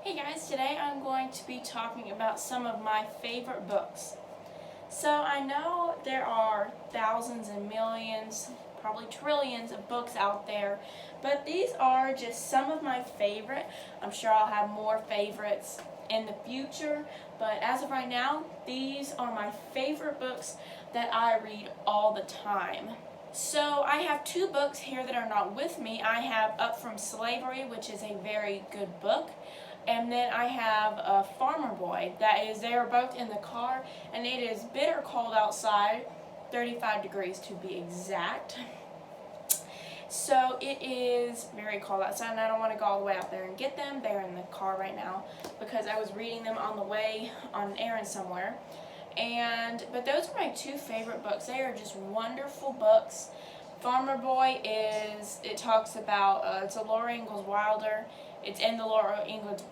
Hey guys, today I'm going to be talking about some of my favorite books. So I know there are thousands and millions, probably trillions of books out there, but these are just some of my favorite. I'm sure I'll have more favorites in the future, but as of right now, these are my favorite books that I read all the time. So I have two books here that are not with me. I have Up From Slavery, which is a very good book. And then I have a Farmer Boy. They are both in the car, and it is bitter cold outside, 35 degrees to be exact. So it is very cold outside, and I don't want to go all the way out there and get them. They're in the car right now because I was reading them on the way on an errand somewhere. But those are my two favorite books. They are just wonderful books. Farmer Boy it talks about, it's a Laura Ingalls Wilder. It's in the Laura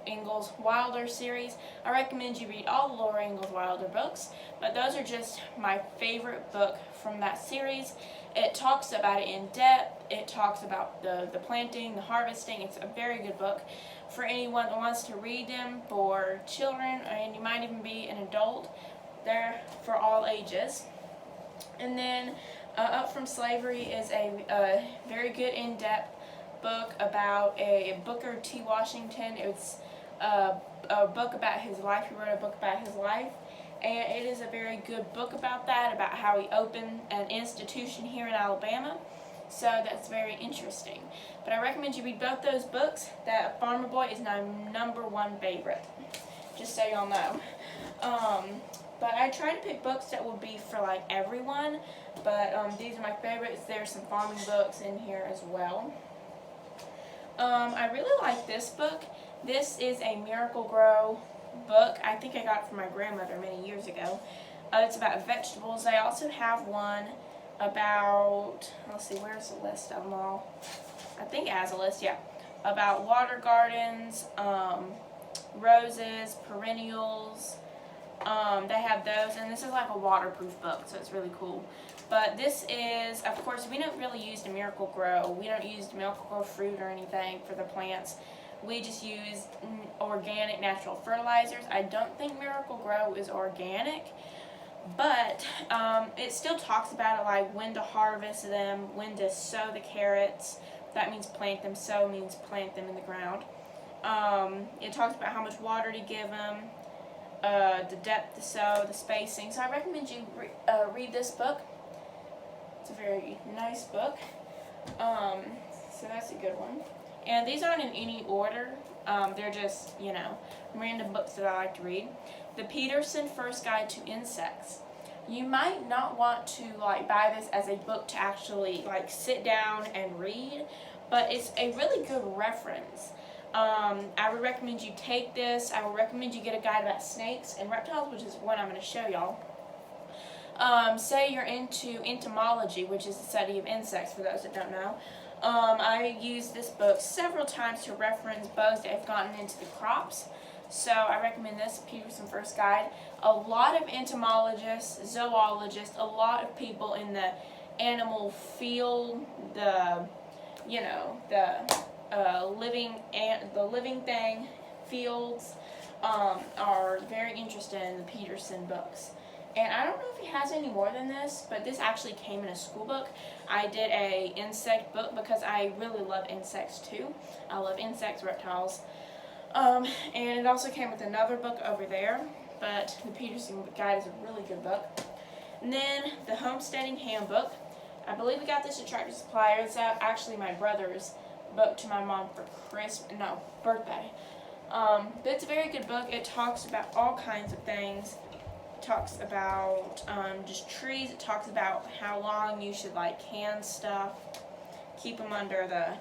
Ingalls Wilder series. I recommend you read all the Laura Ingalls Wilder books, but those are just my favorite book from that series. It talks about it in depth. It talks about the planting, the harvesting. It's a very good book for anyone that wants to read them, for children, and you might even be an adult. They're for all ages. And then Up From Slavery is a very good in-depth book about a Booker T. Washington. It's a book about his life. He wrote a book about his life, and it is a very good book about that, about how he opened an institution here in Alabama. So that's very interesting. But I recommend you read both those books. That Farmer Boy is my number one favorite, just so y'all know. But I try to pick books that will be for like everyone, but these are my favorites. There's some farming books in here as well. I really like this book. This is a Miracle Grow book. I think I got it from my grandmother many years ago. It's about vegetables. I also have one about, let's see, where's the list of them all? I think it has a list, yeah. About water gardens, roses, perennials. They have those, and this is like a waterproof book, so it's really cool. But this is, of course, we don't really use the Miracle Grow. We don't use Miracle Grow fruit or anything for the plants. We just use organic natural fertilizers. I don't think Miracle Grow is organic, but it still talks about it, like when to harvest them, when to sow the carrots. That means plant them. Sow means plant them in the ground. It talks about how much water to give them, the depth to sow, the spacing. So I recommend you read this book. It's a very nice book. So that's a good one. And these aren't in any order. They're just, random books that I like to read. The Peterson First Guide to Insects. You might not want to buy this as a book to actually sit down and read, but it's a really good reference. I would recommend you take this. I would recommend you get a guide about snakes and reptiles, which is what I'm going to show y'all. Say you're into entomology, which is the study of insects, for those that don't know. I used this book several times to reference bugs that have gotten into the crops. So I recommend this, Peterson First Guide. A lot of entomologists, zoologists, a lot of people in the animal field, the living thing fields, are very interested in the Peterson books. And I don't know if he has any more than this, but this actually came in a school book. I did a insect book because I really love insects too. I love insects, reptiles. And it also came with another book over there, but the Peterson Guide is a really good book. And then the Homesteading Handbook. I believe we got this at Tractor Supply. It's actually my brother's book to my mom for birthday. But it's a very good book. It talks about all kinds of things. It talks about just trees. It talks about how long you should can stuff, keep them under the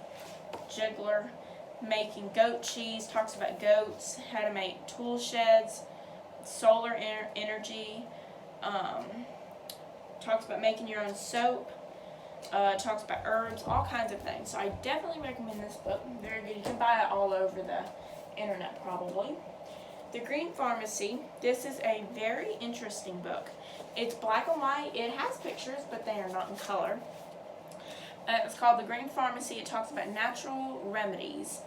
juggler. Making goat cheese, talks about goats, how to make tool sheds, solar energy, talks about making your own soap, talks about herbs, all kinds of things. So I definitely recommend this book. Very good. You can buy it all over the internet probably. The Green Pharmacy. This is a very interesting book. It's black and white. It has pictures, but they are not in color. It's called The Green Pharmacy. It talks about natural remedies,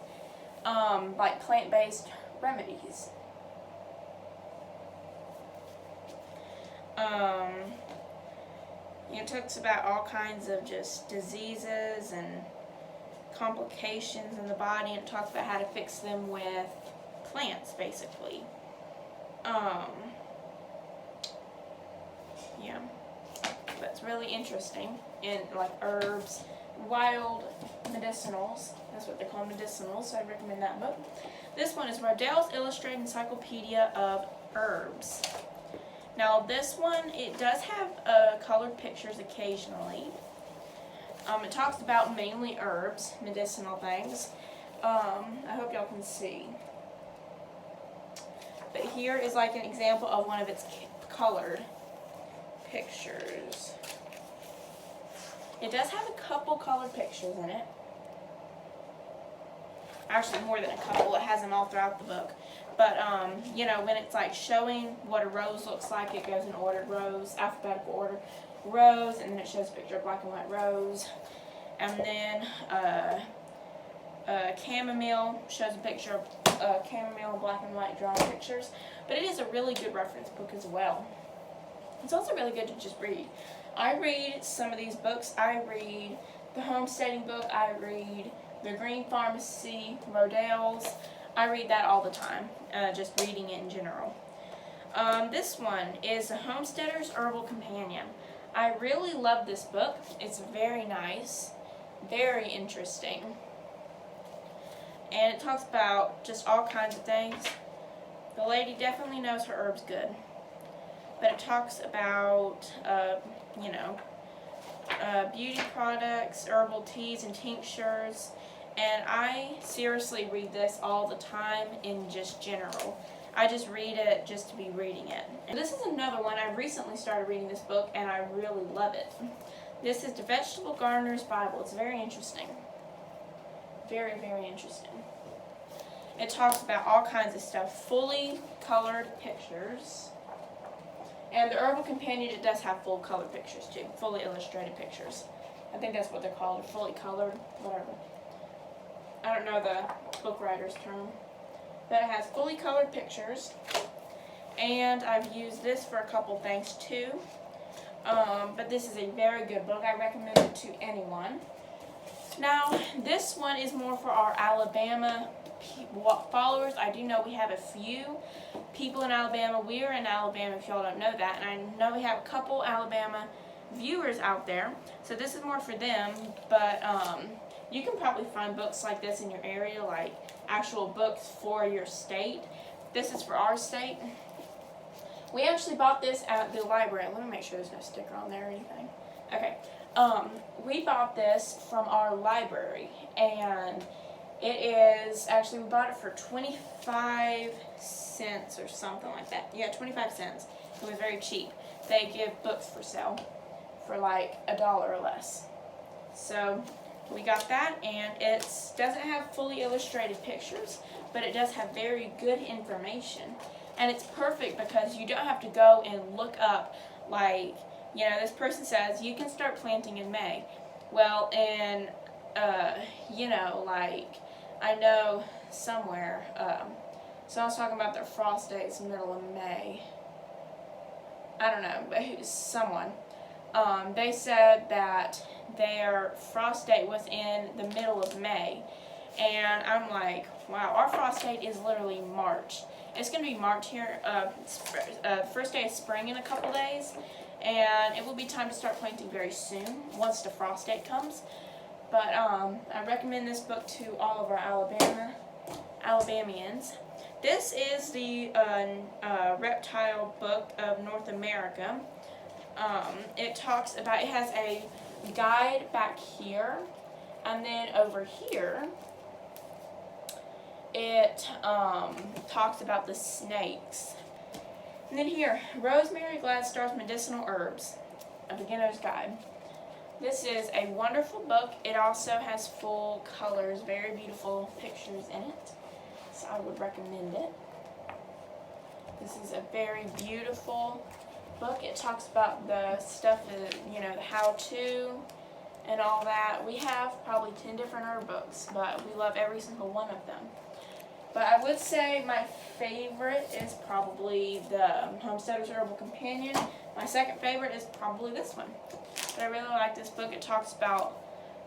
like plant-based remedies. It talks about all kinds of just diseases and complications in the body, and it talks about how to fix them with plants, basically. Yeah, that's really interesting. And like herbs, wild medicinals, that's what they're called, medicinals, so I recommend that book. This one is Rodell's Illustrated Encyclopedia of Herbs. Now this one, it does have colored pictures occasionally. It talks about mainly herbs, medicinal things. I hope y'all can see. But here is like an example of one of its colored pictures. It does have a couple colored pictures in it. Actually more than a couple, it has them all throughout the book. But, you know, when it's like showing what a rose looks like, it goes in ordered rows, alphabetical order, rose, and then it shows a picture of black and white rose. And then chamomile shows a picture of chamomile, black and white drawn pictures. But it is a really good reference book as well. It's also really good to just read. I read some of these books. I read the homesteading book. I read the Green Pharmacy, Rodell's. I read that all the time, just reading it in general. This one is The Homesteader's Herbal Companion. I really love this book. It's very nice, very interesting. And it talks about just all kinds of things. The lady definitely knows her herbs good. But it talks about, you know, beauty products, herbal teas and tinctures. And I seriously read this all the time in just general. I just read it just to be reading it. And this is another one. I recently started reading this book and I really love it. This is The Vegetable Gardener's Bible. It's very interesting. Very, very interesting. It talks about all kinds of stuff. Fully colored pictures. And the Herbal Companion, it does have full color pictures too. Fully illustrated pictures. I think that's what they're called. Fully colored, whatever. I don't know the book writer's term. But it has fully colored pictures. And I've used this for a couple things too. But this is a very good book. I recommend it to anyone. Now, this one is more for our Alabama followers. I do know we have a few people in Alabama. We are in Alabama, if y'all don't know that. And I know we have a couple Alabama viewers out there. So this is more for them. But you can probably find books like this in your area, like actual books for your state. This is for our state. We actually bought this at the library. Let me make sure there's no sticker on there or anything. Okay. We bought this from our library, and it is, actually we bought it for 25 cents or something like that. Yeah, 25 cents. It was very cheap. They give books for sale for like $1 or less. So we got that, and it doesn't have fully illustrated pictures, but it does have very good information. And it's perfect because you don't have to go and look up, like, you know, this person says you can start planting in May. Well, in, you know, like, I know somewhere, so I was talking about their frost dates in the middle of May. I don't know, but someone. They said that their frost date was in the middle of May. And I'm like, wow, our frost date is literally March. It's going to be March here, first day of spring in a couple days. And it will be time to start planting very soon, once the frost date comes. But I recommend this book to all of our Alabamians. This is the reptile book of North America. It talks about, it has a guide back here, and then over here, it talks about the snakes. And then here, Rosemary Gladstar's Medicinal Herbs, a beginner's guide. This is a wonderful book. It also has full colors, very beautiful pictures in it. So I would recommend it. This is a very beautiful book. It talks about the stuff, you know, the how-to and all that. We have probably 10 different herb books, but we love every single one of them. But I would say my favorite is probably the Homesteader's Herbal Companion. My second favorite is probably this one. But I really like this book. It talks about,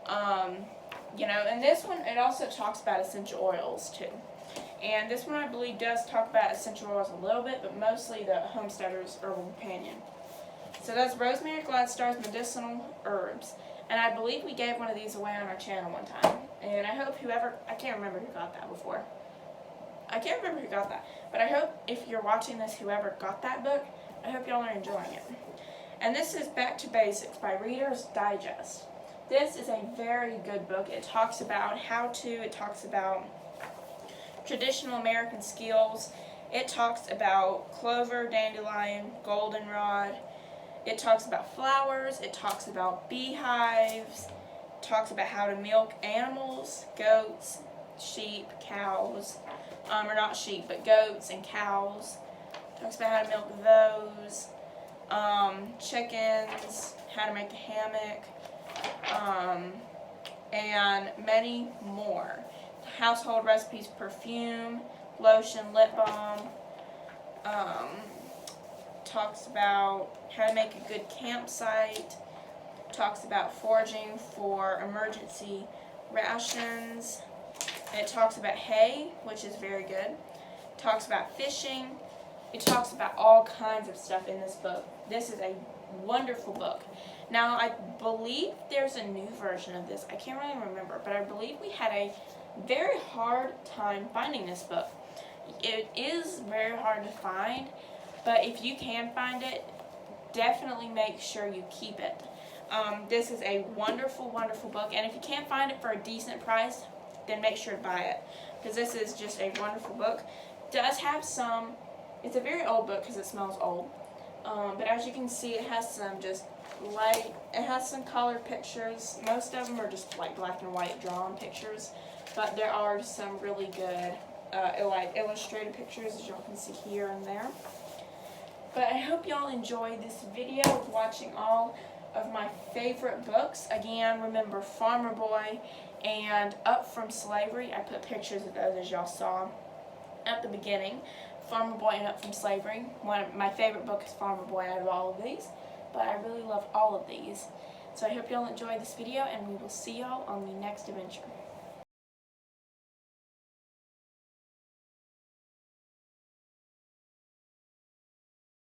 and this one, it also talks about essential oils too. And this one, I believe, does talk about essential oils a little bit, but mostly the Homesteader's Herbal Companion. So that's Rosemary Gladstar's Medicinal Herbs. And I believe we gave one of these away on our channel one time. And I hope I can't remember who got that before. I can't remember who got that. But I hope if you're watching this, whoever got that book, I hope y'all are enjoying it. And this is Back to Basics by Reader's Digest. This is a very good book. It talks about it talks about traditional American skills. It talks about clover, dandelion, goldenrod. It talks about flowers. It talks about beehives. It talks about how to milk animals, goats, sheep, cows. Or not sheep, but goats and cows. It talks about how to milk those. Chickens, how to make a hammock, and many more. Household recipes, perfume, lotion, lip balm. Talks about how to make a good campsite. Talks about foraging for emergency rations. It talks about hay, which is very good. It talks about fishing. It talks about all kinds of stuff in this book. This is a wonderful book. Now, I believe there's a new version of this. I can't really remember, but I believe we had a very hard time finding this book. It is very hard to find, but if you can find it, definitely make sure you keep it. This is a wonderful, wonderful book, and if you can't find it for a decent price, then make sure to buy it, because this is just a wonderful book. It does have some, it's a very old book because it smells old, but as you can see, it has some just it has some colored pictures. Most of them are just like black and white drawn pictures, but there are some really good illustrated pictures, as y'all can see here and there. But I hope y'all enjoyed this video of watching all of my favorite books. Again, remember Farmer Boy and Up From Slavery. I put pictures of those, as y'all saw at the beginning. Farmer Boy and Up From Slavery. My favorite book is Farmer Boy out of all of these, but I really love all of these. So I hope y'all enjoyed this video, and we will see y'all on the next adventure.